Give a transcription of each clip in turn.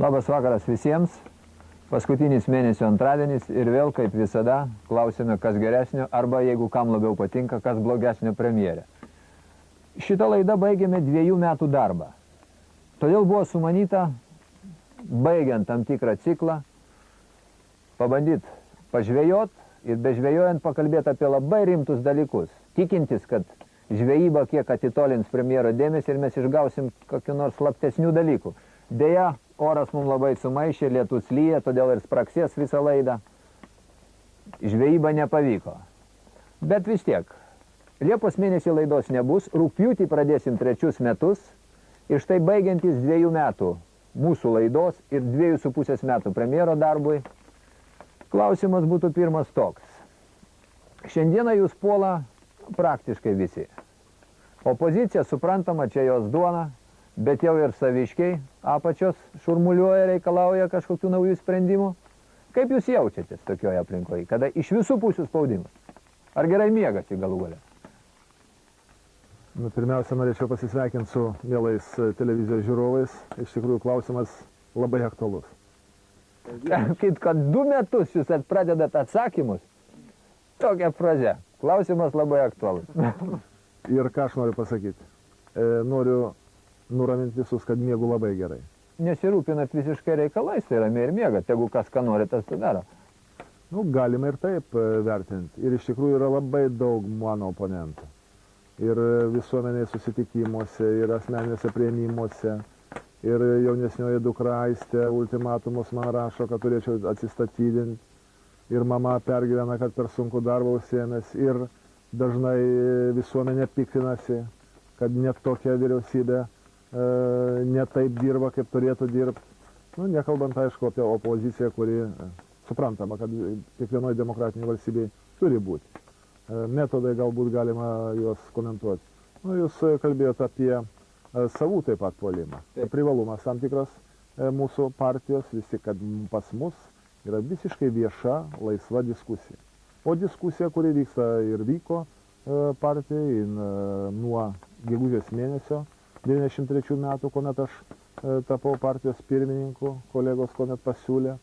Labas vakaras visiems. Paskutinis mėnesio antradienis ir vėl, kaip visada, klausime, kas geresnio arba, jeigu kam labiau patinka, kas blogesnio premjerė. Šitą laidą baigėme 2 metų darbą. Todėl buvo sumanyta, baigiant tam tikrą ciklą, pabandyti pažvejot ir bežvejojant pakalbėti apie labai rimtus dalykus. Tikintis, kad žvejyba kiek atitolins premjero dėmesį ir mes išgausim kokių nors slaptesnių dalykų. Deja, oras mums labai sumaišė, lietus lyja, todėl ir spraksės visą laidą. Žvejyba nepavyko. Bet vis tiek, Liepos mėnesį laidos nebus, rugpjūtį pradėsim 3 metus ir štai baigiantis 2 metų mūsų laidos ir 2,5 metų premjero darbui, klausimas būtų pirmas toks. Šiandieną jūs puola praktiškai visi. Opozicija, suprantama, čia jos duona, bet jau ir saviškiai apačios šurmuliuoja, reikalauja kažkokių naujų sprendimų. Kaip jūs jaučiatės tokioje aplinkoje, kada iš visų pusių spaudimas? Ar gerai miegasi galų gale? Pirmiausia, norėčiau pasisveikinti su mielais televizijos žiūrovais. Iš tikrųjų, klausimas labai aktualus. Kaip kad 2 metus jūs pradedat atsakymus, tokia fraze. Klausimas labai aktualus. Ir ką aš noriu pasakyti? Noriu nuraminti visus, kad miegu labai gerai. Nesirūpinat visiškai reikalais, tai ramiai ir miega. Tegu kas ką nori, tas tai daro. Galima ir taip vertinti. Ir iš tikrųjų yra labai daug mano oponentų. Ir visuomenėje susitikimuose, ir asmeniniuose priėmimuose. Ir jaunesnioji dukra Aistė ultimatumus man rašo, kad turėčiau atsistatydinti. Ir mama pergyvena, kad per sunku darbą užsiėmęs. Ir dažnai visuomenė piktinasi, kad net tokia vyriausybė ne taip dirba, kaip turėtų dirbti. Nekalbant, aišku, apie opoziciją, kuri suprantama, kad kiekvienoje demokratinėje valstybėje turi būti. Metodai galbūt galima juos komentuoti. Jūs kalbėjote apie savų taip pat puolimą. Privalumas tam tikras mūsų partijos, vis tik, kad pas mus yra visiškai vieša, laisva diskusija. O diskusija, kuri vyksta ir vyko partijai nuo gegužės mėnesio 93 metų, kuomet aš tapau partijos pirmininku, kolegos kuomet pasiūlė,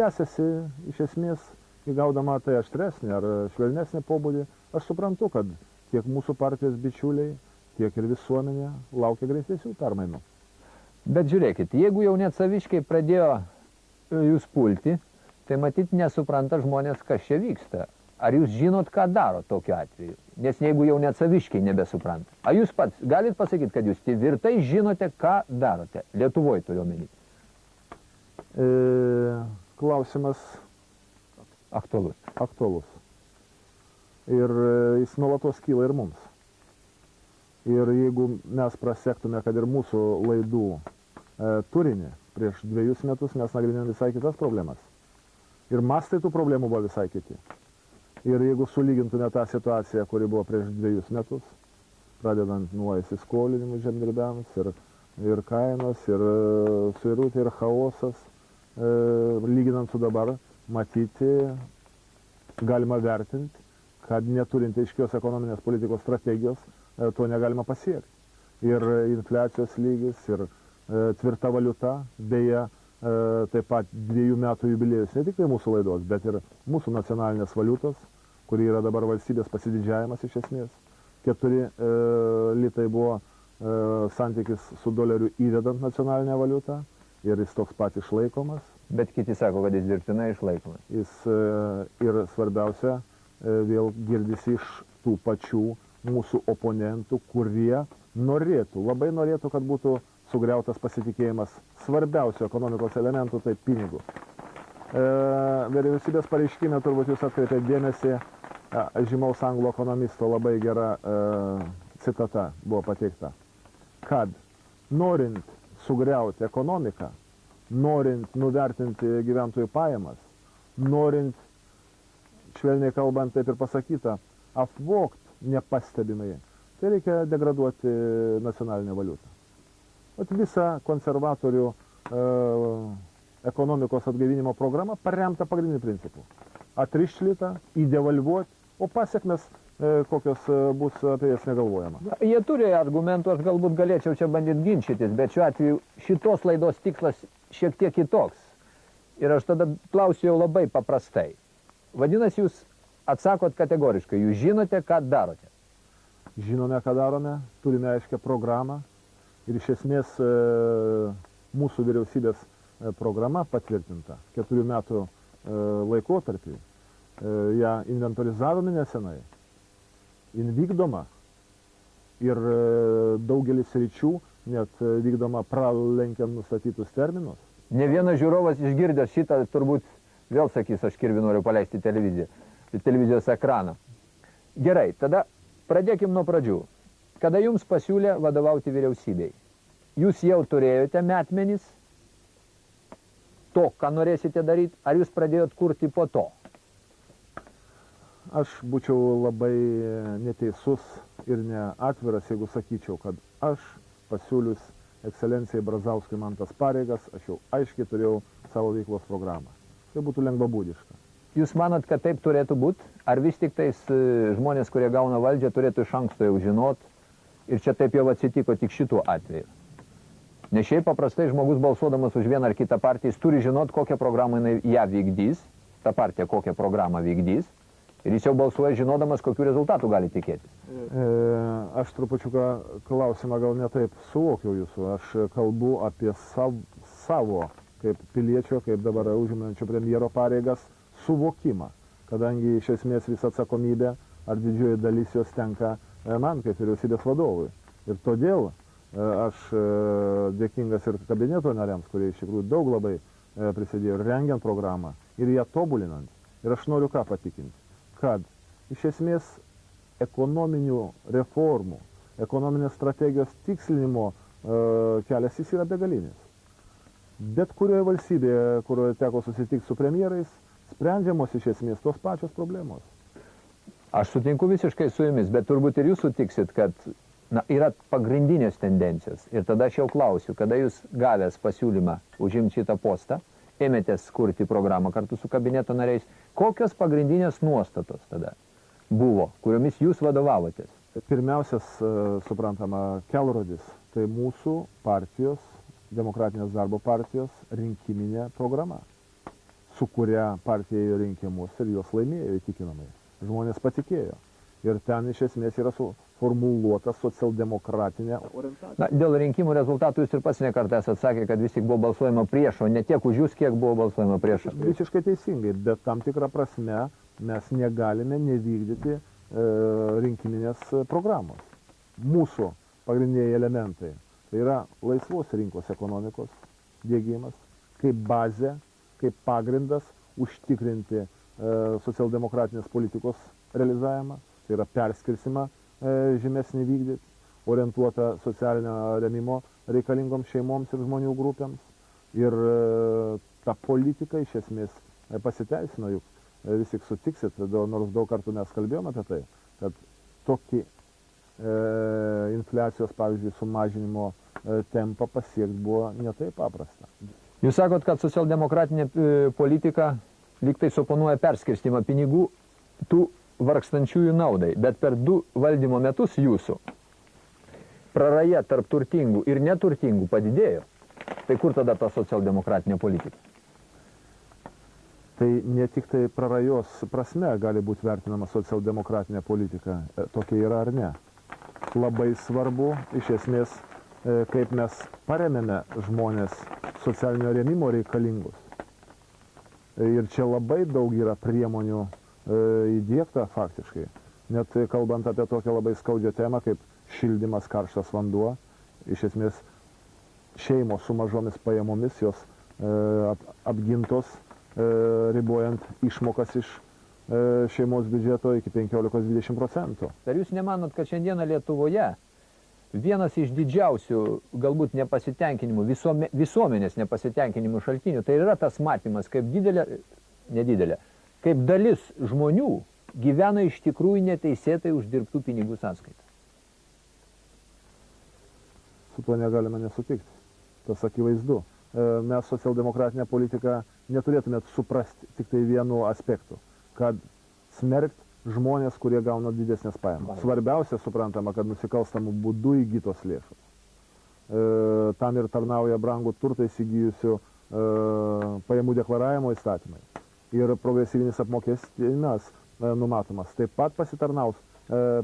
tęsiasi iš esmės įgaudama tai aštresnį ar švelnesnį pobūdį. Aš suprantu, kad tiek mūsų partijos bičiuliai, tiek ir visuomenė laukia greitesnių permainų. Bet žiūrėkit, jeigu jau net saviškiai pradėjo jūs pulti, tai matyt nesupranta žmonės, kas čia vyksta. Ar jūs žinot, ką daro tokiu atveju? Nes jeigu jau net saviškiai nebesupranta. Ar jūs pats galit pasakyti, kad jūs tvirtai žinote, ką darote? Lietuvoje turiu omeny. Klausimas aktualus. Aktualus. Ir jis nuolatos kyla ir mums. Ir jeigu mes prasektume, kad ir mūsų laidų turinį, prieš 2 metus mes nagrinėjome visai kitas problemas. Ir mastai tų problemų buvo visai kiti. Ir jeigu sulygintume tą situaciją, kuri buvo prieš 2 metus, pradedant nuo įsiskolinimų žemdirbiams, ir kainos, ir suirutė, ir chaosas, lyginant su dabar, matyti, galima vertinti, kad neturint aiškios ekonominės politikos strategijos, to negalima pasiekti. Ir infliacijos lygis, ir tvirta valiuta, beje, taip pat 2 metų jubiliejus, ne tik tai mūsų laidos, bet ir mūsų nacionalinės valiutos, kuri yra dabar valstybės pasididžiavimas iš esmės. 4 litai buvo santykis su doleriu įvedant nacionalinę valiutą ir jis toks pat išlaikomas. Bet kiti sako, kad jis dirbtinai išlaikomas. Jis ir svarbiausia vėl girdisi iš tų pačių mūsų oponentų, kurie norėtų, labai norėtų, kad būtų sugriautas pasitikėjimas svarbiausių ekonomikos elementų, tai pinigų. Vyriausybės pareiškime turbūt jūs atkreipėte dėmesį, žymaus anglų ekonomisto labai gera citata buvo pateikta, kad norint sugriauti ekonomiką, norint nuvertinti gyventojų pajamas, norint, švelniai kalbant, taip ir pasakyta, apvogt nepastebimai, tai reikia degraduoti nacionalinę valiutą. Visa konservatorių ekonomikos atgaivinimo programa paremta pagrindiniu principu. Atrišti litą, įdevalvuoti, o pasiekmes kokios bus, apie jas negalvojama. Jie turi argumentų, aš galbūt galėčiau čia bandyti ginčytis, bet šiuo atveju šitos laidos tikslas šiek tiek kitoks. Ir aš tada klausiu jau labai paprastai. Vadinasi, jūs atsakot kategoriškai, jūs žinote, ką darote. Žinome, ką darome, turime aiškę programą ir iš esmės mūsų vyriausybės programa patvirtinta 4 metų laikotarpį. Ją inventorizavome nesenai, vykdoma ir daugelis sričių net vykdoma pralenkiant nustatytus terminus. Ne vienas žiūrovas išgirdęs šitą turbūt vėl sakys, aš kirvį noriu paleisti televizijos ekraną. Gerai, tada pradėkim nuo pradžių. Kada jums pasiūlė vadovauti vyriausybei? Jūs jau turėjote metmenis to, ką norėsite daryti, ar jūs pradėjot kurti po to? Aš būčiau labai neteisus ir neatviras, jeigu sakyčiau, kad aš pasiūlius ekscelencijai Brazauskui man tas pareigas, aš jau aiškiai turėjau savo veiklos programą. Tai būtų lengvabūdiška. Jūs manot, kad taip turėtų būti? Ar vis tik tais žmonės, kurie gauna valdžią, turėtų iš anksto jau žinot? Ir čia taip jau atsitiko tik šituo atveju. Nes šiaip paprastai žmogus balsuodamas už vieną ar kitą partiją, jis turi žinot, kokią programą ją vykdys, ta partija kokią programą vykdys, ir jis jau balsuoja žinodamas, kokių rezultatų gali tikėtis. Aš trupučiuką klausimą gal netaip suvokiau jūsų. Aš kalbu apie savo kaip piliečio, kaip dabar užimančio premjero pareigas, suvokimą, kadangi iš esmės visa atsakomybė ar didžioji dalis jos tenka man kaip vyriausybės vadovui. Ir todėl aš dėkingas ir kabineto nariams, kurie iš tikrųjų daug labai prisidėjo ir rengiant programą ir ją tobulinant. Ir aš noriu ką patikinti, kad iš esmės ekonominių reformų, ekonominės strategijos tikslinimo kelias jis yra begalinis. Bet kurioje valstybėje, kurioje teko susitikti su premjerais, sprendžiamos iš esmės tos pačios problemos. Aš sutinku visiškai su jumis, bet turbūt ir jūs sutiksit, kad yra pagrindinės tendencijos. Ir tada aš jau klausiu, kada jūs gavęs pasiūlymą užimti šitą postą, ėmėtės kurti programą kartu su kabineto nariais, kokios pagrindinės nuostatos tada buvo, kuriomis jūs vadovavotės? Pirmiausias, suprantama, kelrodis, tai mūsų partijos, Demokratinės darbo partijos rinkiminė programa, su kuria partija ėjo rinkimus ir juos laimėjo įtikinamai. Žmonės patikėjo. Ir ten iš esmės yra suformuluota socialdemokratinė orientacija. Dėl rinkimų rezultatų jūs ir pats nekartą esate sakę, kad vis tik buvo balsuojama prieš, o ne tiek už jūs, kiek buvo balsuojama prieš. Visiškai teisingai, bet tam tikrą prasme mes negalime nevykdyti rinkiminės programos. Mūsų pagrindiniai elementai tai yra laisvos rinkos ekonomikos diegimas, kaip bazė, kaip pagrindas užtikrinti socialdemokratinės politikos realizavimą, tai yra perskirsimą žemesnį vykdyti, orientuota socialinio remimo reikalingoms šeimoms ir žmonių grupėms. Ir ta politika iš esmės pasiteisino, juk vis tik sutiksit, nors daug kartų mes kalbėjome apie tai, kad tokį infliacijos, pavyzdžiui, sumažinimo tempą pasiekti buvo netaip paprasta. Jūs sakot, kad socialdemokratinė politika lyg tai suponuoja perskirstimą pinigų tų vargstančiųjų naudai, bet per 2 valdymo metus jūsų praraja tarp turtingų ir neturtingų padidėjo. Tai kur tada ta socialdemokratinė politika? Tai ne tik tai prarajos prasme gali būti vertinama socialdemokratinė politika, tokia yra ar ne. Labai svarbu, iš esmės, kaip mes paremėme žmonės socialinio rėmimo reikalingus. Ir čia labai daug yra priemonių įdiegta faktiškai. Net kalbant apie tokią labai skaudžią temą kaip šildymas, karštas vanduo, iš esmės šeimos su mažomis pajamomis, jos apgintos, ribojant išmokas iš šeimos biudžeto iki 15–20%. Ar jūs nemanot, kad šiandieną Lietuvoje vienas iš didžiausių galbūt nepasitenkinimų, visuomenės nepasitenkinimų šaltinių, tai yra tas matymas, kaip nedidelė, kaip dalis žmonių gyvena iš tikrųjų neteisėtai uždirbtų pinigų sąskaitą? Su tuo negalime nesutikti. Tas akivaizdu. Mes socialdemokratinę politiką neturėtume suprasti tik tai vienu aspektu, kad smerkt žmonės, kurie gauna didesnės pajamas. Svarbiausia, suprantama, kad nusikalstamų būdų įgytos lėšos. Tam ir tarnauja brangų turtą įsigijusių pajamų deklaravimo įstatymai. Ir progresyvinis apmokestinimas numatomas taip pat pasitarnaus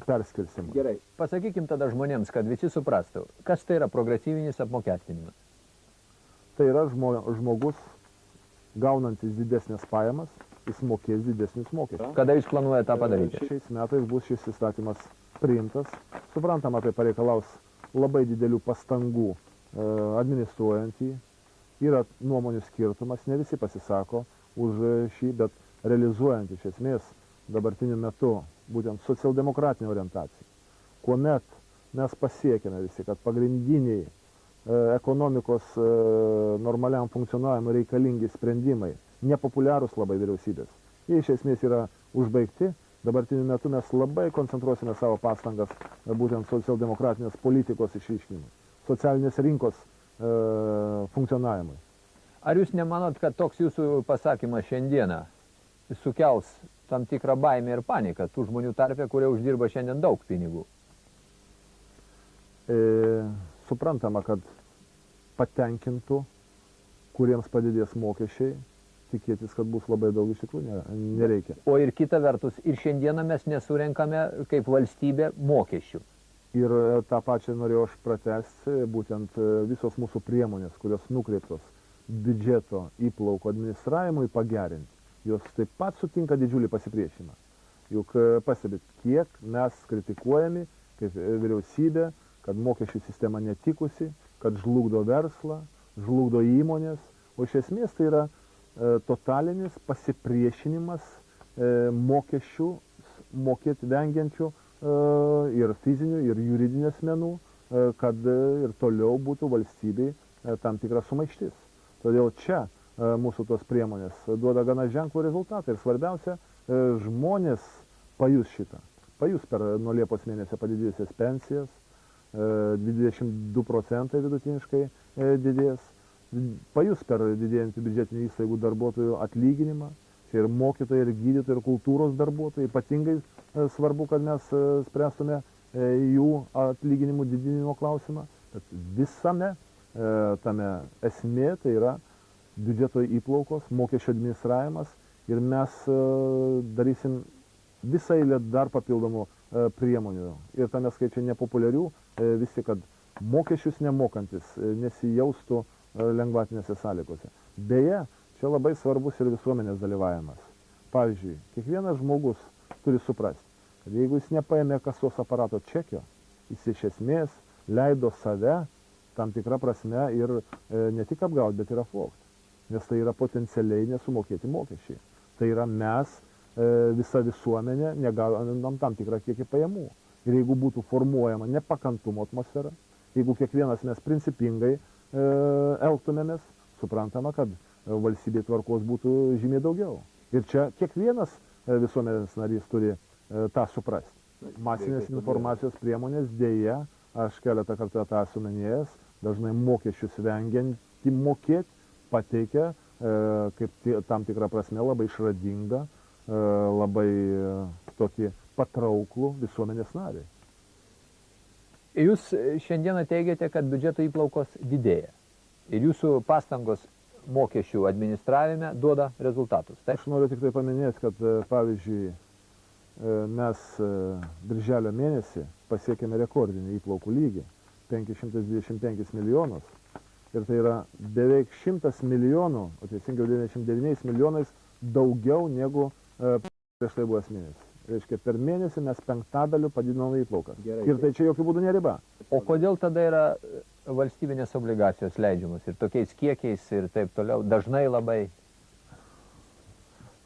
perskirsimui. Gerai. Pasakykim tada žmonėms, kad visi suprastų, kas tai yra progresyvinis apmokestinimas. Tai yra žmogus gaunantis didesnės pajamas, jis mokės didesnius mokesčius. Kada jūs planuojate tą padaryti? Šiais metais bus šis įstatymas priimtas. Suprantama, tai pareikalaus labai didelių pastangų administruojant jį. Yra nuomonių skirtumas, ne visi pasisako už šį, bet realizuojant iš esmės dabartiniu metu būtent socialdemokratinę orientaciją. Kuomet mes pasiekėme visi, kad pagrindiniai ekonomikos normaliam funkcionavimui reikalingi sprendimai, nepopuliarūs labai vyriausybės, jie iš esmės yra užbaigti. Dabartiniu metu mes labai koncentruosime savo pastangas būtent socialdemokratinės politikos išryškinimui, socialinės rinkos funkcionavimui. Ar jūs nemanot, kad toks jūsų pasakymas šiandieną sukels tam tikrą baimę ir paniką tų žmonių tarpe, kurie uždirba šiandien daug pinigų? Suprantama, kad patenkintų, kuriems padidės mokesčiai, tikėtis, kad bus labai daug, iš tikrųjų nereikia. O ir kita vertus, ir šiandieną mes nesurenkame kaip valstybė mokesčių. Ir tą pačią norėjau aš pratęsti, būtent visos mūsų priemonės, kurios nukreiptos biudžeto įplaukų administravimui pagerinti, jos taip pat sutinka didžiulį pasipriešinimą. Juk pastebit, kiek mes kritikuojami kaip vyriausybė, kad mokesčių sistema netikusi, kad žlugdo verslą, žlugdo įmonės, o iš esmės tai yra totalinis pasipriešinimas mokesčių mokėti vengiančių ir fizinių, ir juridinių asmenų, kad ir toliau būtų valstybei tam tikras sumaištis. Todėl čia mūsų tos priemonės duoda gana ženklų rezultatą ir svarbiausia, žmonės pajus šitą. Pajus per nuo Liepos mėnesio padidėjusias pensijas, 22% vidutiniškai didės, pajus per didėjantį biudžetinių įstaigų darbuotojų atlyginimą, čia ir mokytojai, ir gydytojai, ir kultūros darbuotojai, ypatingai svarbu, kad mes spręstume jų atlyginimų didinimo klausimą, bet visame tame esmė tai yra biudžeto įplaukos, mokesčio administravimas ir mes darysim visą eilę dar papildomų priemonių. Ir tame skaičiai nepopuliarių, visi, kad mokesčius nemokantis nesijaustų lengvatinėse sąlygose. Beje, čia labai svarbus ir visuomenės dalyvavimas. Pavyzdžiui, kiekvienas žmogus turi suprasti, kad jeigu jis nepaėmė kasos aparato čekio, jis iš esmės leido save tam tikrą prasme ir ne tik apgauti, bet ir apvogti. Nes tai yra potencialiai nesumokėti mokesčiai. Tai yra mes, visa visuomenė, negaunam tam tikrą kiekį pajamų. Ir jeigu būtų formuojama nepakantumo atmosfera, jeigu kiekvienas mes principingai elgtumėmės, suprantama, kad valstybėje tvarkos būtų žymiai daugiau. Ir čia kiekvienas visuomenės narys turi tą suprasti. Masinės informacijos priemonės dėja, aš keletą kartų tą esu minėjęs, dažnai mokesčius vengianti mokėti, pateikia kaip tam tikrą prasme labai išradingą, labai tokį patrauklų visuomenės narį. Jūs šiandieną teigiate, kad biudžeto įplaukos didėja ir jūsų pastangos mokesčių administravime duoda rezultatus. Taip? Aš noriu tik tai paminėti, kad pavyzdžiui mes birželio mėnesį pasiekėme rekordinį įplaukų lygį 525 milijonus. Ir tai yra beveik 100 milijonų, o teisingiau 99 milijonais daugiau negu prieš tai buvęs mėnesį. Reiškia, per mėnesį mes 5% padidinome įplaukas. Gerai. Ir tai čia jokių būdų neriba. O kodėl tada yra valstybinės obligacijos leidžiamos ir tokiais kiekiais ir taip toliau, dažnai labai?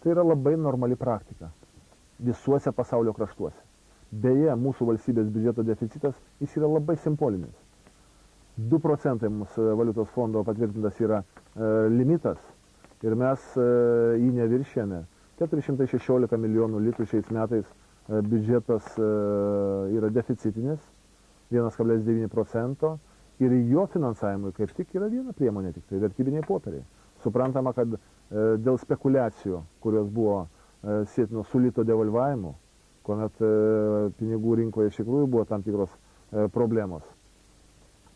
Tai yra labai normali praktika visuose pasaulio kraštuose. Beje, mūsų valstybės biudžeto deficitas, jis yra labai simbolinis. 2% mūsų valiutos fondo patvirtintas yra limitas ir mes jį neviršėme. 416 milijonų litų šiais metais biudžetas yra deficitinis, 1,9% ir jo finansavimui kaip tik yra viena priemonė, tik tai vertybiniai popieriai. Suprantama, kad dėl spekulacijų, kurios buvo sėtinos su lito devalvavimu, kuomet pinigų rinkoje iš tikrųjų buvo tam tikros problemos.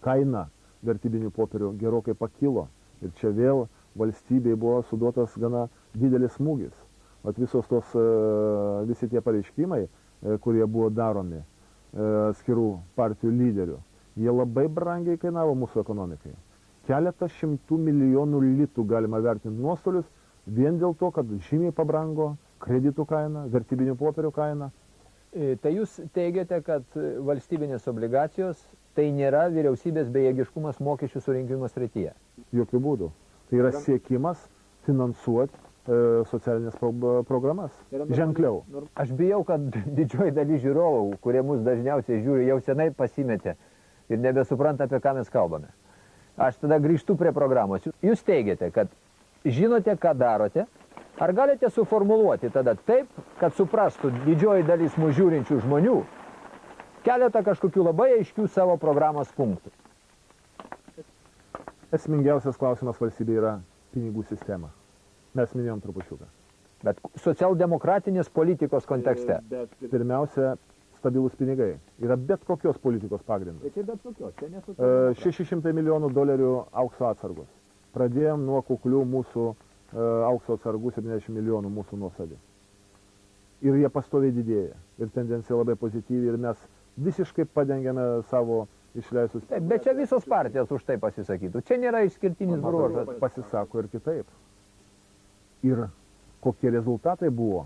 Kaina vertybinių popierių gerokai pakilo ir čia vėl valstybei buvo suduotas gana didelis smūgis. Visi tie pareiškimai, kurie buvo daromi atskirų partijų lyderių, jie labai brangiai kainavo mūsų ekonomikai. Keletą šimtų milijonų litų galima vertinti nuostolius vien dėl to, kad žymiai pabrango kreditų kaina, vertybinių popierių kaina. Tai jūs teigiate, kad valstybinės obligacijos tai nėra vyriausybės bejėgiškumas mokesčių surinkimo srityje? Jokių būdų. Tai yra siekimas finansuoti socialinės programas. Ženkliau. Aš bijau, kad didžioji dalis žiūrovų, kurie mus dažniausiai žiūri, jau senai pasimetė ir nebesupranta, apie ką mes kalbame. Aš tada grįžtu prie programos. Jūs teigiate, kad žinote, ką darote. Ar galite suformuluoti tada taip, kad suprastų didžioji dalis mūsų žiūrinčių žmonių keletą kažkokių labai aiškių savo programos punktų? Esmingiausias klausimas valstybėje yra pinigų sistema. Mes minėjom trupučiuką. Bet socialdemokratinės politikos kontekste. Pirmiausia, stabilus pinigai. Yra bet kokios politikos pagrindas. Bet ir bet kokios. 600 milijonų dolerių aukso atsargos. Pradėjom nuo kuklių mūsų aukso atsargų 70 milijonų mūsų nuosavi. Ir jie pastoviai didėja. Ir tendencija labai pozityvi. Ir mes visiškai padengiame savo išleistus. Bet čia visos partijos už tai pasisakytų. Čia nėra išskirtinis bruožas. Pasisako ir kitaip. Ir kokie rezultatai buvo,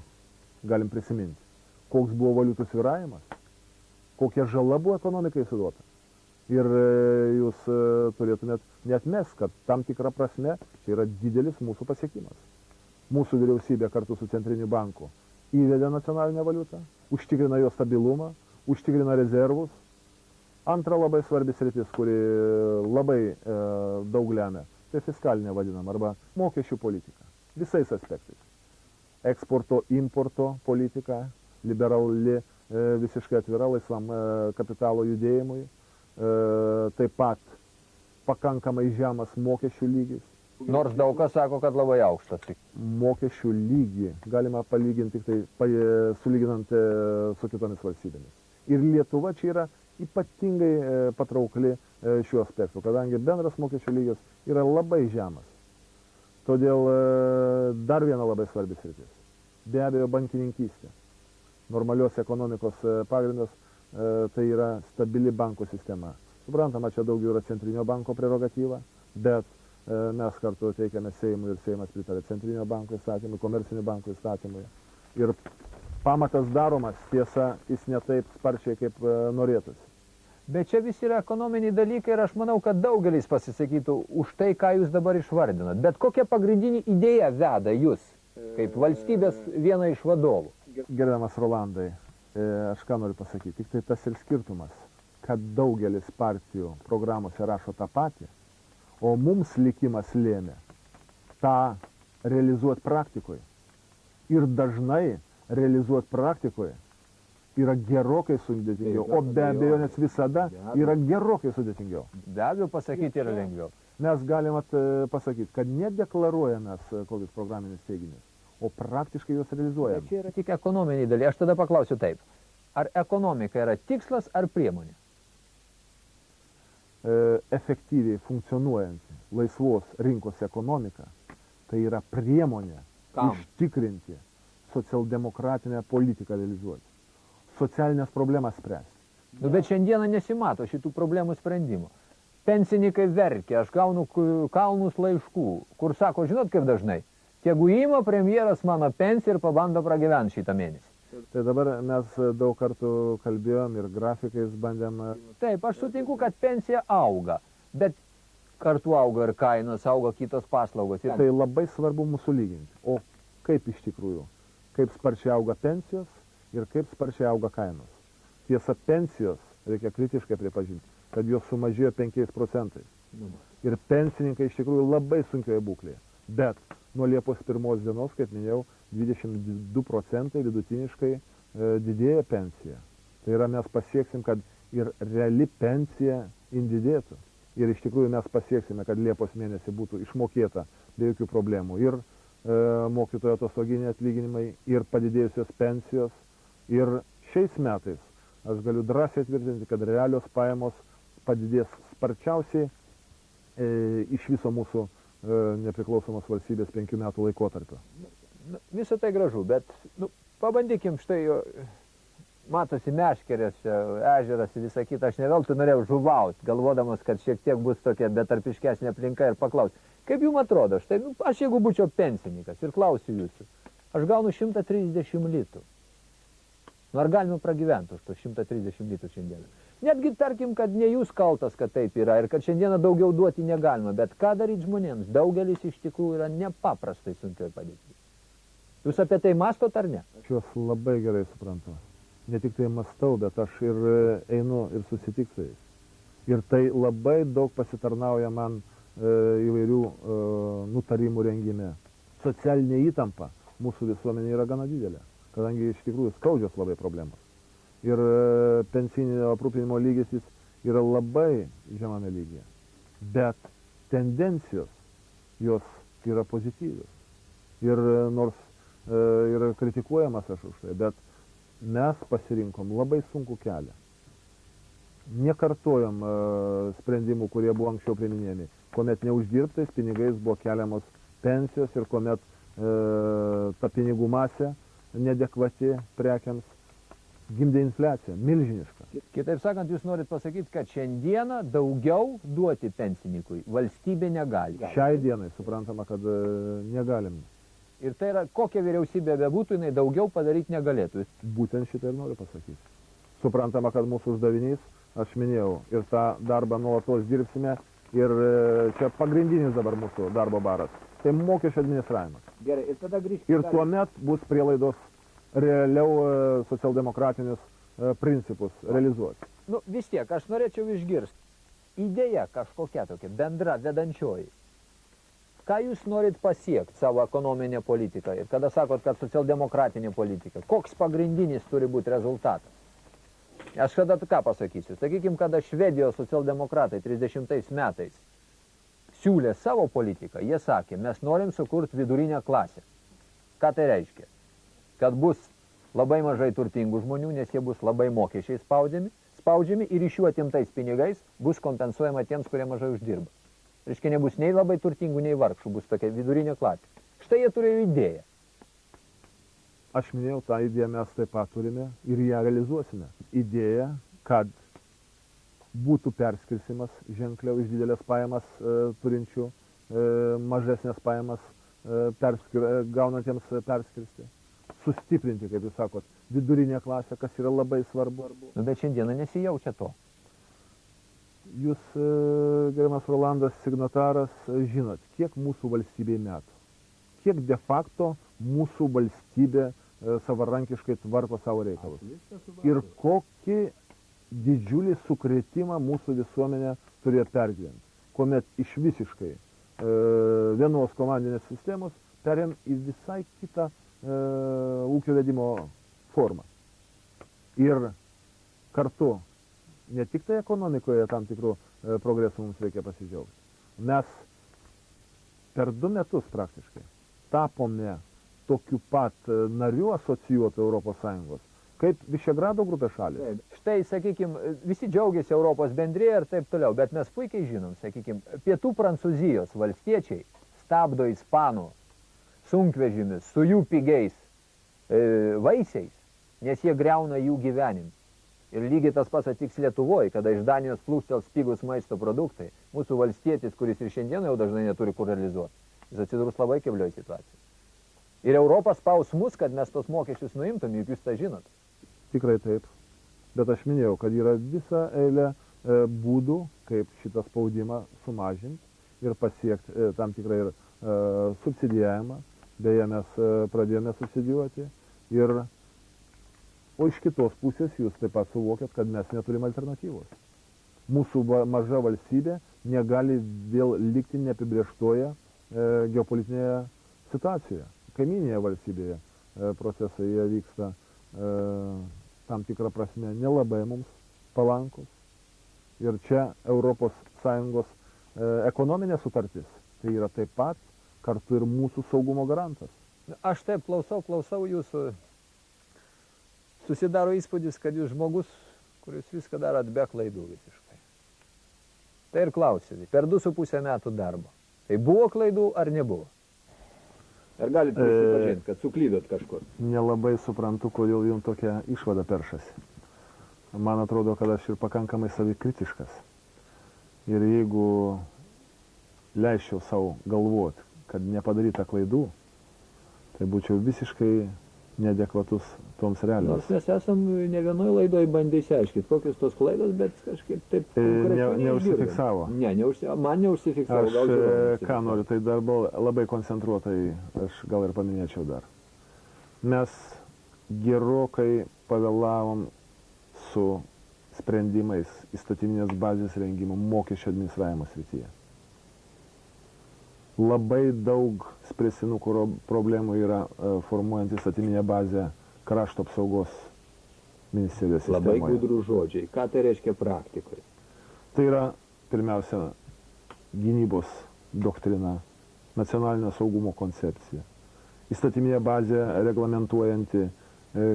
galim prisiminti. Koks buvo valiutų svyravimas, kokia žala buvo ekonomikai suduota. Ir jūs turėtumėt neatmest, kad tam tikrą prasme čia yra didelis mūsų pasiekimas. Mūsų vyriausybė kartu su Centriniu banku įvedė nacionalinę valiutą, užtikrina jo stabilumą, užtikrina rezervus. Antra labai svarbi sritis, kuri labai daug lemia, tai fiskalinė vadinama arba mokesčių politika. Visais aspektais. Eksporto, importo politika, liberali, visiškai atvira laisvam kapitalo judėjimui, taip pat pakankamai žemas mokesčių lygis. Nors daug kas sako, kad labai aukštas. Mokesčių lygį galima palyginti tik tai sulyginant su kitomis valstybėmis. Ir Lietuva čia yra ypatingai patraukli šiuo aspektu, kadangi bendras mokesčių lygis yra labai žemas. Todėl dar viena labai svarbi sritis. Be abejo, bankininkystė. Normalios ekonomikos pagrindas tai yra stabili bankų sistema. Suprantama, čia daugiau yra Centrinio banko prerogatyva, bet mes kartu teikiame Seimui ir Seimas pritarė Centrinio banko įstatymui, Komercinio banko įstatymui. Ir pamatas daromas, tiesa, jis ne taip sparčiai, kaip norėtųsi. Bet čia visi yra ekonominiai dalykai ir aš manau, kad daugelis pasisakytų už tai, ką jūs dabar išvardinat. Bet kokia pagrindinė idėja veda jūs, kaip valstybės vieną iš vadovų? Gerbiamas Rolandai, aš ką noriu pasakyti, tik tai tas ir skirtumas, kad daugelis partijų programose rašo tą patį, o mums likimas lėmė tą realizuoti praktikoje. Ir dažnai realizuoti praktikoje yra gerokai sudėtingiau, o be abejo, nes visada yra gerokai sudėtingiau. Be abejo, pasakyti yra lengviau. Mes galim pasakyti, kad nedeklaruojame kokius programinius teiginius, o praktiškai juos realizuojame. Čia yra tik ekonominiai dalykai. Aš tada paklausiu taip. Ar ekonomika yra tikslas ar priemonė? Efektyviai funkcionuojanti laisvos rinkos ekonomika tai yra priemonė užtikrinti socialdemokratinę politiką realizuoti. Socialinės problemas spręsti. Bet šiandieną nesimato šitų problemų sprendimo. Pensininkai verkia, aš gaunu kalnus laiškų, kur sako, žinot kaip dažnai, tegu įima premjeras mano pensiją ir pabando pragyventi šitą mėnesį. Tai dabar mes daug kartų kalbėjom ir grafikais bandėm. Taip, aš sutinku, kad pensija auga, bet kartu auga ir kainos, auga kitos paslaugos. Tai labai svarbu mūsų lyginti. O kaip iš tikrųjų? Kaip sparčiai auga pensijos ir kaip sparčiai auga kainos. Tiesa, pensijos, reikia kritiškai pripažinti, kad jos sumažėjo 5%. Ir pensininkai iš tikrųjų labai sunkioje būklėje. Bet nuo Liepos 1 dienos, kaip minėjau, 22% vidutiniškai didėja pensija. Tai yra mes pasieksim, kad ir reali pensija didėtų. Ir iš tikrųjų mes pasieksime, kad Liepos mėnesį būtų išmokėta be jokių problemų. Ir mokytojo atostoginiai atlyginimai, ir padidėjusios pensijos, Ir šiais metais aš galiu drąsiai tvirtinti, kad realios pajamos padidės sparčiausiai iš viso mūsų nepriklausomos valstybės 5 metų laikotarpio. Visą tai gražu, bet pabandykim štai, matosi meškerės, ežeras ir visą kitą, aš ne veltui norėjau žuvauti, galvodamas, kad šiek tiek bus tokia betarpiškesnė aplinka ir paklausti. Kaip jums atrodo, štai, aš jeigu būčiau pensininkas ir klausiu jūsų, aš gaunu 130 litų. Ar galime pragyventi už to 130 litų šiandieną? Netgi tarkim, kad ne jūs kaltas, kad taip yra ir kad šiandieną daugiau duoti negalima, bet ką daryti žmonėms? Daugelis iš tikrųjų yra nepaprastai sunkiai padėti. Jūs apie tai mastot ar ne? Aš juos labai gerai suprantu. Ne tik tai mastau, bet aš ir einu ir susitikti su jais. Ir tai labai daug pasitarnauja man įvairių nutarimų rengime. Socialinė įtampa mūsų visuomenė yra gana didelė, kadangi iš tikrųjų skaudžios labai problemos. Ir pensinio aprūpinimo lygis jis yra labai žemame lygyje. Bet tendencijos jos yra pozityvios. Ir nors yra kritikuojamas aš už tai, bet mes pasirinkom labai sunkų kelią. Nekartojom sprendimų, kurie buvo anksčiau priiminėjami, kuomet neuždirbtais pinigais buvo keliamos pensijos ir kuomet ta pinigų masė neadekvati prekiams gimdė infliaciją, milžinišką. Kitaip sakant, jūs norit pasakyti, kad šiandieną daugiau duoti pensininkui valstybė negali. Šiai dienai suprantama, kad negalim. Ir tai yra, kokia vyriausybė bebūtų, jinai daugiau padaryti negalėtų. Būtent šitą ir noriu pasakyti. Suprantama, kad mūsų uždavinys, aš minėjau, ir tą darbą nuolatos dirbsime, ir čia pagrindinis dabar mūsų darbo baras. Tai mokesčio administravimas. Gerai, ir tada grįžkime. Ir tuomet bus prielaidos realiau socialdemokratinius principus realizuoti. Vis tiek, aš norėčiau išgirsti idėja kažkokia tokia, bendra, vedančioji. Ką jūs norit pasiekti savo ekonominę politiką? Ir kada sakot, kad socialdemokratinė politika, koks pagrindinis turi būti rezultatas? Aš kada ką pasakysiu? Sakykim, kada Švedijos socialdemokratai 30 metais siūlė savo politiką, jie sakė, mes norim sukurti vidurinę klasę. Ką tai reiškia? Kad bus labai mažai turtingų žmonių, nes jie bus labai mokesčiai spaudžiami ir iš jų atimtais pinigais bus kompensuojama tiems, kurie mažai uždirba. Reiškia, nebus nei labai turtingų, nei vargšų, bus tokia vidurinė klasė. Štai jie turėjo idėją. Aš minėjau, tą idėją mes taip pat turime ir ją realizuosime. Idėja, kad būtų perskirsimas ženkliau iš didelės pajamas turinčių, mažesnės pajamas gaunantiems perskirsti. Sustiprinti, kaip jūs sakot, vidurinę klasę, kas yra labai svarbu. Bet šiandieną nesijaučia to. Jūs, gerimas Rolandas, signataras, žinot, kiek mūsų valstybei metų, kiek de facto mūsų valstybė savarankiškai tvarko savo reikalus. Ir kokį didžiulį sukrėtimą mūsų visuomenė turėjo pergyventi, kuomet iš visiškai vienos komandinės sistemos perėm į visai kitą ūkio vedimo formą. Ir kartu ne tik tai ekonomikoje tam tikrų progresų mums reikia pasidžiaugti. Mes per 2 metus praktiškai tapome tokiu pat nariu asocijuotų Europos Sąjungos, kaip Višegrado grupės šalis. Štai, sakykime, visi džiaugiasi Europos bendrėje ir taip toliau, bet mes puikiai žinom, sakykime, pietų Prancūzijos valstiečiai stabdo ispanų sunkvežimis su jų pigiais vaisiais, nes jie greuna jų gyvenimą. Ir lygiai tas pats atsitiks Lietuvoje, kada iš Danijos plūstels pigus maisto produktai, mūsų valstietis, kuris ir šiandien jau dažnai neturi kur realizuoti, jis atsidurs labai keblioj situacijai. Ir Europa spaus mus, kad mes tos mokesčius nuimtum, juk jūs tą žinot. Tikrai taip. Bet aš minėjau, kad yra visa eilė būdų, kaip šitą spaudimą sumažinti ir pasiekti tam tikrą ir subsidijavimą. Beje, mes pradėjome subsidijuoti. O iš kitos pusės jūs taip pat suvokėt, kad mes neturim alternatyvos. Mūsų maža valstybė negali vėl likti neapibrėžtoje geopolitinėje situacijoje. Kaiminėje valstybėje procesai jie vyksta tam tikrą prasme nelabai mums palankus. Ir čia Europos Sąjungos ekonominė sutartis, tai yra taip pat kartu ir mūsų saugumo garantas. Aš taip klausau jūsų susidaro įspūdis, kad jūs žmogus, kuris viską darot be klaidų visiškai. Tai ir klausiu, per 2,5 metų darbo. Tai buvo klaidų ar nebuvo? Ar galite prisipažinti, kad suklydot kažkur? Nelabai suprantu, kodėl jums tokia išvada peršasi. Man atrodo, kad aš ir pakankamai savikritiškas. Ir jeigu leisčiau savo galvoti, kad nepadaryta klaidų, tai būčiau visiškai neadekvatus toms realijoms. Nors mes esam ne vienoj laidoj bandę išsiaiškinti, kokios tos klaidos, bet kažkaip taip neužsifiksavo. Man neužsifiksavo. Aš ką noriu, tai dar labai koncentruotai, aš gal ir paminėčiau dar. Mes gerokai pavėlavom su sprendimais įstatyminės bazės rengimo mokesčio administravimo srityje. Labai daug spręstinų problemų yra formuojant įstatyminę bazę krašto apsaugos ministerijos sistemoje. Labai gudrų žodžiai. Ką tai reiškia praktikoje? Tai yra, pirmiausia, gynybos doktrina, nacionalinio saugumo koncepcija, įstatyminė bazė reglamentuojanti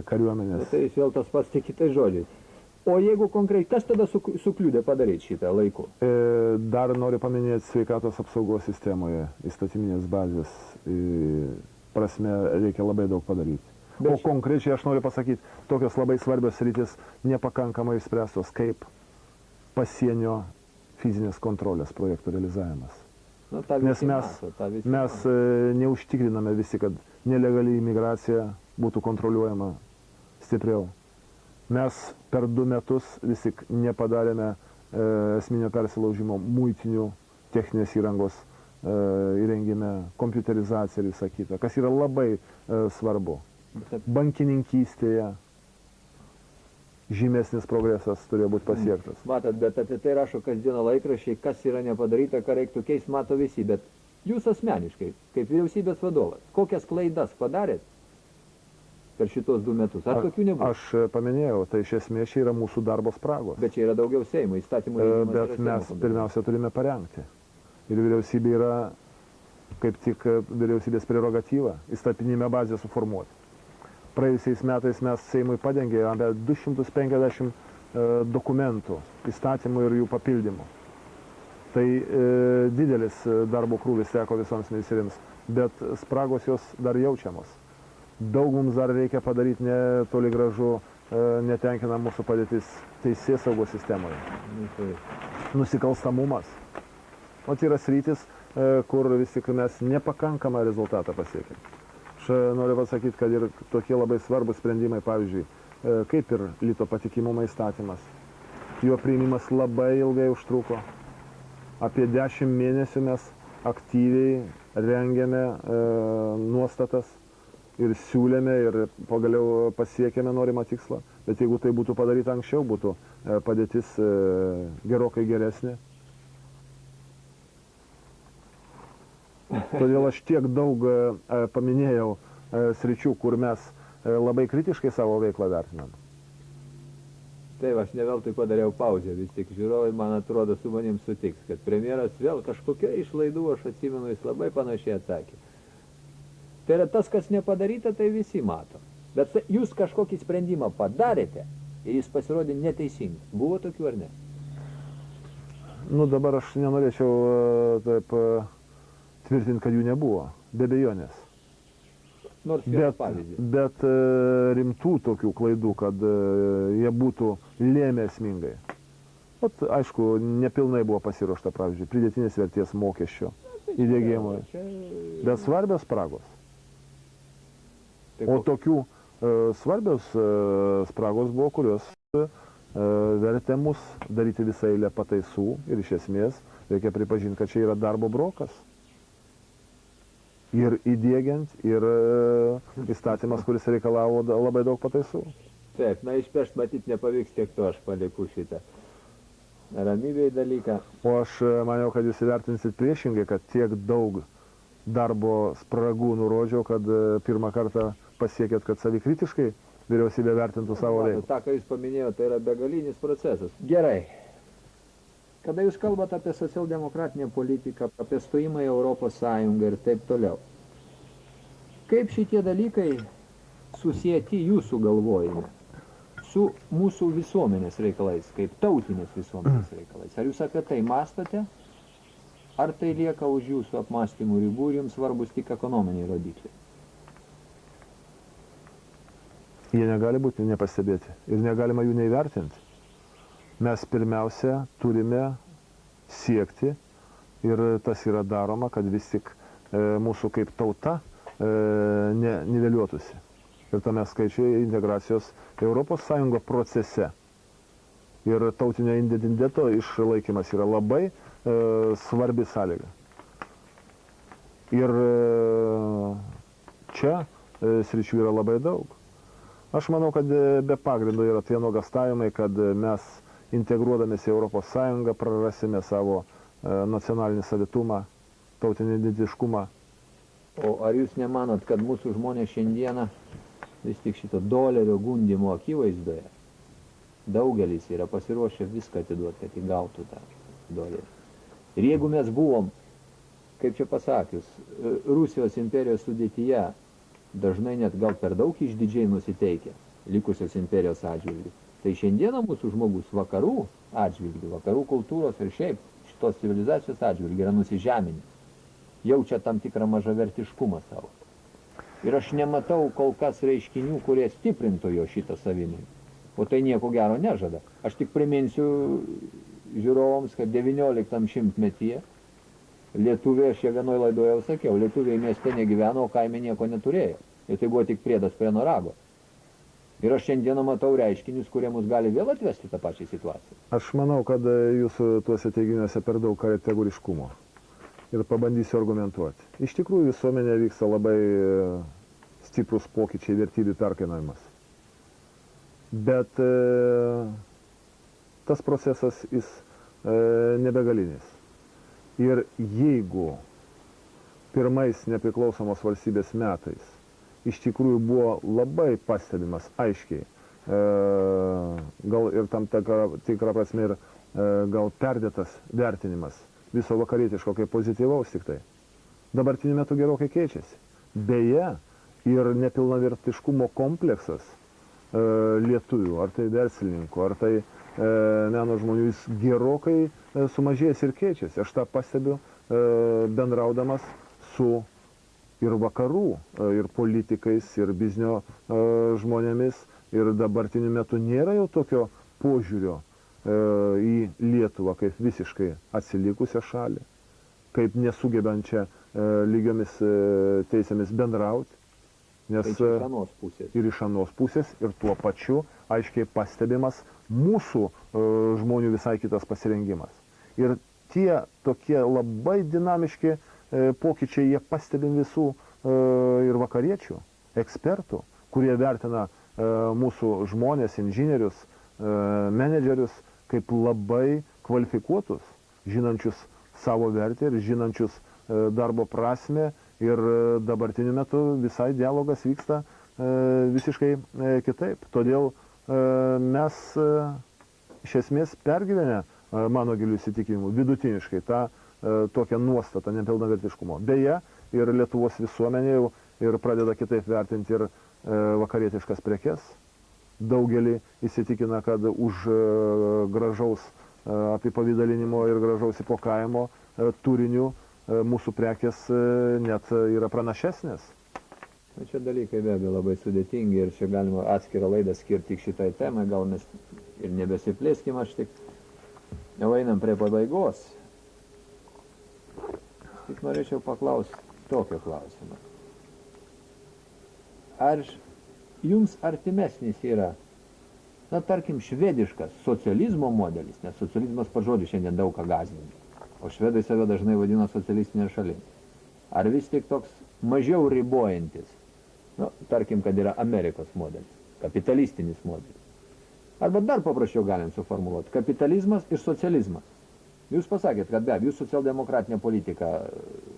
kariuomenės. Tai vėl tas pats tik kitais žodžiais. O jeigu konkrečiai, kas tada sukliūdė padaryti šitą laiku? Dar noriu paminėti sveikatos apsaugos sistemoje, įstatyminės bazės prasme reikia labai daug padaryti. O konkrečiai aš noriu pasakyti, tokios labai svarbios sritis nepakankamai išspręstos kaip pasienio fizinės kontrolės projektų realizavimas. Nes mes neužtikriname visi, kad nelegali imigracija būtų kontroliuojama stipriau. Mes per 2 metus vis tik nepadarėme esminio persilaužimo muitinių techninės įrangos įrengime, kompiuterizaciją ir visą kitą, kas yra labai svarbu. Bankininkystėje žymesnis progresas turėjo būti pasiektas. Matot, bet apie tai rašo kasdieną laikraščiai, kas yra nepadaryta, ką reiktų keisti, mato visi, bet jūs asmeniškai, kaip vyriausybės vadovas, kokias klaidas padarėt per šitos 2 metus? Ar tokių nebuvo? Aš paminėjau, tai iš esmės čia yra mūsų darbo spragos. Bet čia yra daugiau Seimo įstatymų. Bet mes pirmiausia turime parengti. Ir vyriausybė yra kaip tik vyriausybės prerogatyva įstatyminę bazę suformuoti. Praėjusiais metais mes Seimui padengėme apie 250 dokumentų, įstatymų ir jų papildymų. Tai didelis darbo krūvis teko visoms ministerijoms, bet spragos jos dar jaučiamos. Daug mums dar reikia padaryti, toli gražu netenkina mūsų padėtis teisėsaugos sistemoje. Nusikalstamumas. O tai yra sritis, kur vis tik mes nepakankamą rezultatą pasiekėm. Aš noriu pasakyti, kad ir tokie labai svarbus sprendimai, pavyzdžiui, kaip ir lito patikimumo įstatymas. Jo priimimas labai ilgai užtruko. Apie 10 mėnesių mes aktyviai rengėme nuostatas ir siūlėme ir pagaliau pasiekėme norimą tikslą. Bet jeigu tai būtų padaryta anksčiau, būtų padėtis gerokai geresnė. Todėl aš tiek daug paminėjau sričių, kur mes labai kritiškai savo veiklą vertinam. Taip, aš ne veltui padariau pauzę, vis tik žiūrovai, man atrodo, su manim sutiks, kad premjeras vėl kažkokia išlaidų, aš atsimenu, jis labai panašiai atsakė. Tai yra tas, kas nepadaryta, tai visi mato. Bet jūs kažkokį sprendimą padarėte ir jis pasirodė neteisingas. Buvo tokių ar ne? Nu, dabar aš nenorėčiau taip tvirtinti, kad jų nebuvo. Be abejonės. Nors vienas pavyzdys. Bet rimtų tokių klaidų, kad jie būtų lėmę esmingai. Ot, aišku, nepilnai buvo pasiruošta, pavyzdžiui, pridėtinės vertės mokesčio įdiegimui. Bet svarbios spragos. O tokių svarbios spragos buvo, kurios vertė mus daryti visą eilę pataisų ir iš esmės reikia pripažinti, kad čia yra darbo brokas. Ir įdiegiant, ir įstatymas, kuris reikalavo labai daug pataisų. Taip, na išpešt matyti nepavyks, tiek to aš palieku šitą ramybėj dalyką. O aš maniau, kad jūs įvertinsit priešingai, kad tiek daug darbo spragų nurodžiau, kad pirmą kartą pasiekėt, kad savikritiškai vyriausybė vertintų savo veiklą. Ta, ką jūs paminėjote, tai yra begalinis procesas. Gerai. Kada jūs kalbate apie socialdemokratinę politiką, apie stojimą į Europos Sąjungą ir taip toliau, kaip šitie dalykai susieti jūsų galvojime? su mūsų visuomenės reikalais, kaip tautinės visuomenės reikalais. Ar jūs apie tai mastote? Ar tai lieka už jūsų apmąstymų ribų ir jums svarbus tik ekonominiai rodikliai? Jie negali būti nepastebėti ir negalima jų neįvertinti. Mes pirmiausia turime siekti, ir tas yra daroma, kad vis tik mūsų kaip tauta niveliuotųsi. Ir tame skaičiai integracijos ES procese ir tautinio identiteto išlaikymas yra labai svarbi sąlyga. Ir čia sričių yra labai daug. Aš manau, kad be pagrindo yra tie nuogąstavimai, kad mes integruodamės į ES prarasime savo nacionalinį savitumą, tautinį identiškumą. O ar jūs nemanot, kad mūsų žmonės šiandieną vis tik šito dolerio gundymo akivaizdoje daugelis yra pasiruošę viską atiduoti, kad įgautų tą dolerį? Ir jeigu mes buvom, kaip čia pasakius, Rusijos imperijos sudėtyje, dažnai net gal per daug išdidžiai nusiteikę likusios imperijos atžvilgių, tai šiandieną mūsų žmogus vakarų atžvilgių, vakarų kultūros ir šiaip šitos civilizacijos atžvilgių yra nusižeminęs. Jaučia tam tikrą mažavertiškumą savo. Ir aš nematau kol kas reiškinių, kurie stiprintų jo šitą savinį. O tai nieko gero nežada. Aš tik priminsiu žiūrovams, kad 19 šimtmetyje lietuviai, aš čia vienoj laidoje jau sakiau, lietuviai mieste negyveno, o kaime nieko neturėjo. Ir tai buvo tik priedas prie norago. Ir aš šiandieną matau reiškinius, kurie mus gali vėl atvesti tą pačią situaciją. Aš manau, kad jūsų tuose teiginiuose per daug kategoriškumo. Ir pabandysiu argumentuoti. Iš tikrųjų visuomenė vyksta labai stiprus pokyčiai, vertybių perkainojimas. Bet tas procesas jis nebegalinis. Ir jeigu pirmais nepriklausomos valstybės metais iš tikrųjų buvo labai pastebimas aiškiai, gal ir tam tikrą prasme ir gal perdėtas vertinimas viso vakarietiško kaip pozityvaus tik tai. Dabartiniu metu gerokai keičiasi. Beje, ir nepilnavertiškumo kompleksas lietuvių, ar tai verslininkų, ar tai meno žmonių, jis gerokai sumažėjęs ir keičiasi. Aš tą pastebiu bendraudamas su ir vakarų, ir politikais, ir biznio žmonėmis. Ir dabartiniu metu nėra jau tokio požiūrio į Lietuvą kaip visiškai atsilikusią šalį, kaip nesugebančią lygiomis teisėmis bendrauti. Nes ir iš anos pusės, ir tuo pačiu aiškiai pastebimas mūsų žmonių visai kitas pasirengimas. Ir tie tokie labai dinamiški pokyčiai, jie pastebim visų ir vakariečių, ekspertų, kurie vertina mūsų žmonės, inžinierius, menedžerius, kaip labai kvalifikuotus, žinančius savo vertę ir žinančius darbo prasmę. Ir dabartiniu metu visai dialogas vyksta visiškai kitaip. Todėl mes iš esmės pergyvenę, mano gilių įsitikinimų, vidutiniškai tą tokią nuostatą nepilnavertiškumo. Beje, ir Lietuvos visuomenė jau ir pradeda kitaip vertinti ir vakarietiškas prekes. Daugelį įsitikina, kad už gražaus apipavydalinimo ir gražaus įpakavimo turinių mūsų prekės net yra pranašesnės. Čia dalykai be abejo labai sudėtingi ir čia galima atskirą laidą skirti tik šitai temai, gal mes ir nebesiplėskim, aš tik jau einam prie pabaigos. Tik norėčiau paklausti tokio klausimo. Ar jums artimesnis yra, na tarkim, švediškas socializmo modelis, nes socializmas pažodžiu šiandien daug ką gąsdina, o švedai save dažnai vadina socialistinė šalim. Ar vis tik toks mažiau ribojantis, nu, tarkim, kad yra Amerikos modelis, kapitalistinis modelis. Arba dar paprasčiau galim suformuluoti, kapitalizmas ir socializmas. Jūs pasakėt, kad be abejo, jūs socialdemokratinę politiką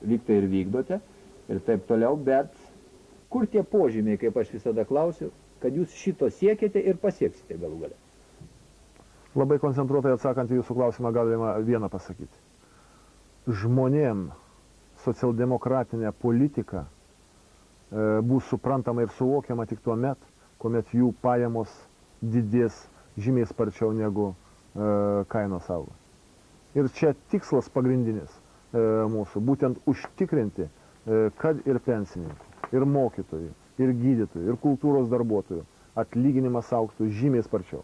lygtai ir vykdote ir taip toliau, bet kur tie požymiai, kaip aš visada klausiu, kad jūs šito siekite ir pasieksite galų gale? Labai koncentruotai atsakant į jūsų klausimą galima vieną pasakyti. Žmonėm socialdemokratinė politika bus suprantama ir suvokiama tik tuo met, kuomet jų pajamos didės žymiai sparčiau negu kainos auga. Ir čia tikslas pagrindinis mūsų, būtent užtikrinti, kad ir pensininkų, ir mokytojų, ir gydytojų, ir kultūros darbuotojų atlyginimas augtų žymiai sparčiau.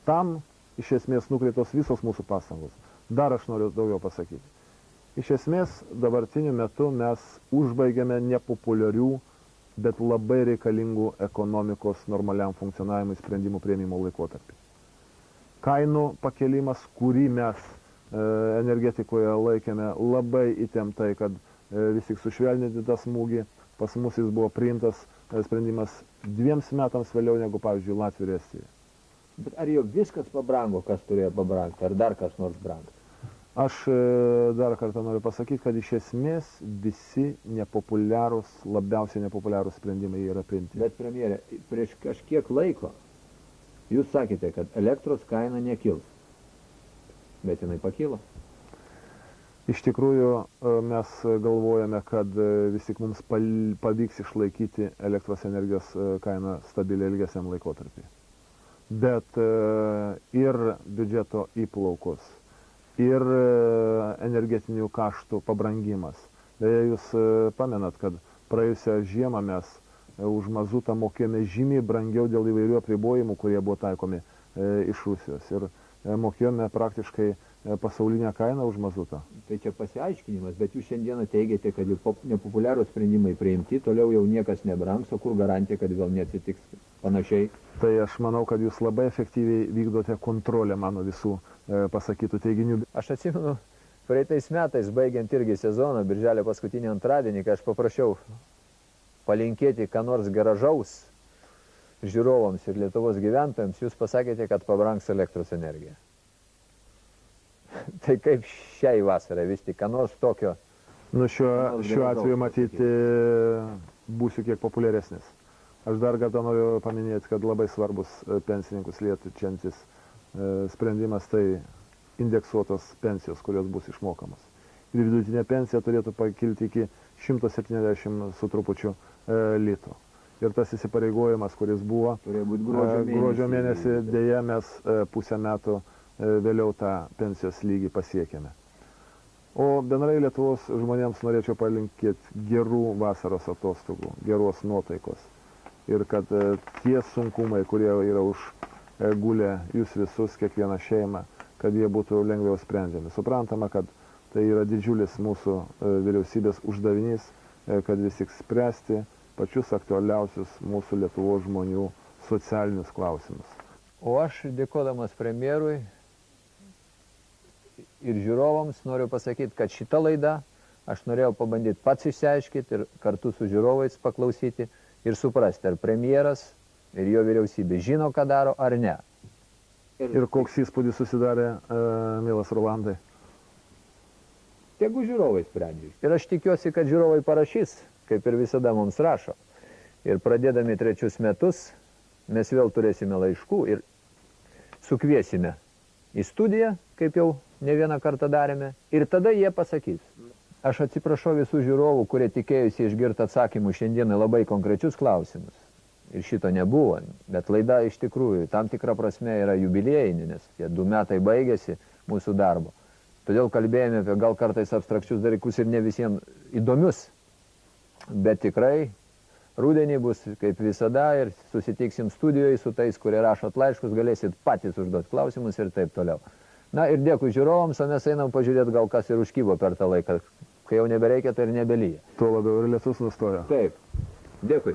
Tam iš esmės nukreiptos visos mūsų pastangos. Dar aš noriu daugiau pasakyti. Iš esmės dabartiniu metu mes užbaigiame nepopuliarių, bet labai reikalingų ekonomikos normaliam funkcionavimui sprendimų priėmimo laikotarpį. Kainų pakelimas, kurį mes energetikoje laikėme labai įtemptai, kad vis tik sušvelninti tą smūgį, pas mus jis buvo priimtas sprendimas 2 metams vėliau negu, pavyzdžiui, Latvija ir Estija. Bet ar jau viskas pabrango, kas turėjo pabrangti, ar dar kas nors brango? Aš dar kartą noriu pasakyti, kad iš esmės visi nepopuliarūs, labiausiai nepopuliarūs sprendimai yra priimti. Bet, premjere, prieš kažkiek laiko jūs sakėte, kad elektros kaina nekils. Bet jinai pakilo. Iš tikrųjų, mes galvojame, kad vis tik mums pavyks išlaikyti elektros energijos kainą stabiliai ilgesniam laikotarpį. Bet ir biudžeto įplaukos, ir energetinių kaštų pabrangimas. Beje, jūs pamenat, kad praėjusią žiemą mes už mazutą mokėjome žymiai brangiau dėl įvairių apribojimų, kurie buvo taikomi iš Rusijos. Ir mokėjome praktiškai pasaulinę kainą už mazutą. Tai čia pasiaiškinimas, bet jūs šiandieną teigiate, kad nepopuliarūs sprendimai priimti, toliau jau niekas nebrangs, o kur garantija, kad vėl neatsitiks panašiai? Tai aš manau, kad jūs labai efektyviai vykdote kontrolę mano visų pasakytų teiginių. Aš atsimenu, praeitais metais, baigiant irgi sezoną, birželio paskutinį antradienį, kai aš paprašiau palinkėti ką nors gražaus žiūrovams ir Lietuvos gyventojams, jūs pasakėte, kad pabrangs elektros energija. Tai kaip šiai vasarai vis tik, ką nors tokio? Šiuo atveju matyti būsiu kiek populiaresnis. Aš dar kartą noriu paminėti, kad labai svarbus pensininkus liečiantis sprendimas tai indeksuotos pensijos, kurios bus išmokamos. Ir vidutinė pensija turėtų pakilti iki 170 su trupučiu litų. Ir tas įsipareigojimas, kuris buvo gruodžio mėnesį, dėja mes pusę metų vėliau tą pensijos lygį pasiekėme. O bendrai Lietuvos žmonėms norėčiau palinkėti gerų vasaros atostogų, geros nuotaikos. Ir kad tie sunkumai, kurie yra užgulę jūs visus, kiekvieną šeimą, kad jie būtų lengviau sprendžiami. Suprantama, kad tai yra didžiulis mūsų vyriausybės uždavinys, kad vis tik spręsti pačius aktualiausius mūsų Lietuvos žmonių socialinius klausimus. O aš, dėkodamas premjerui ir žiūrovams, noriu pasakyti, kad šitą laidą aš norėjau pabandyti pats išsiaiškinti ir kartu su žiūrovais paklausyti ir suprasti, ar premjeras ir jo vyriausybė žino, ką daro, ar ne. Ir koks įspūdis susidarė, mielas Rolandai? Tegu žiūrovai sprendžia. Ir aš tikiuosi, kad žiūrovai parašys, kaip ir visada mums rašo. Ir pradėdami 3 metus, mes vėl turėsime laiškų ir sukviesime į studiją, kaip jau ne vieną kartą darėme, ir tada jie pasakys. Aš atsiprašau visų žiūrovų, kurie tikėjusi išgirti atsakymų šiandieną labai konkrečius klausimus. Ir šito nebuvo, bet laida iš tikrųjų tam tikra prasme yra jubiliejinė, nes tie 2 metai baigėsi mūsų darbo. Todėl kalbėjome apie gal kartais abstrakčius dalykus ir ne visiems įdomius. Bet tikrai rudenį bus kaip visada ir susitiksim studijoje su tais, kurie rašot laiškus, galėsit patys užduoti klausimus ir taip toliau. Na ir dėkui žiūrovams, o mes einam pažiūrėti gal kas ir užkybo per tą laiką. Kai jau nebereikia, tai ir nebelyja. Tuo labiau ir lietus nustojo. Taip. Dėkui.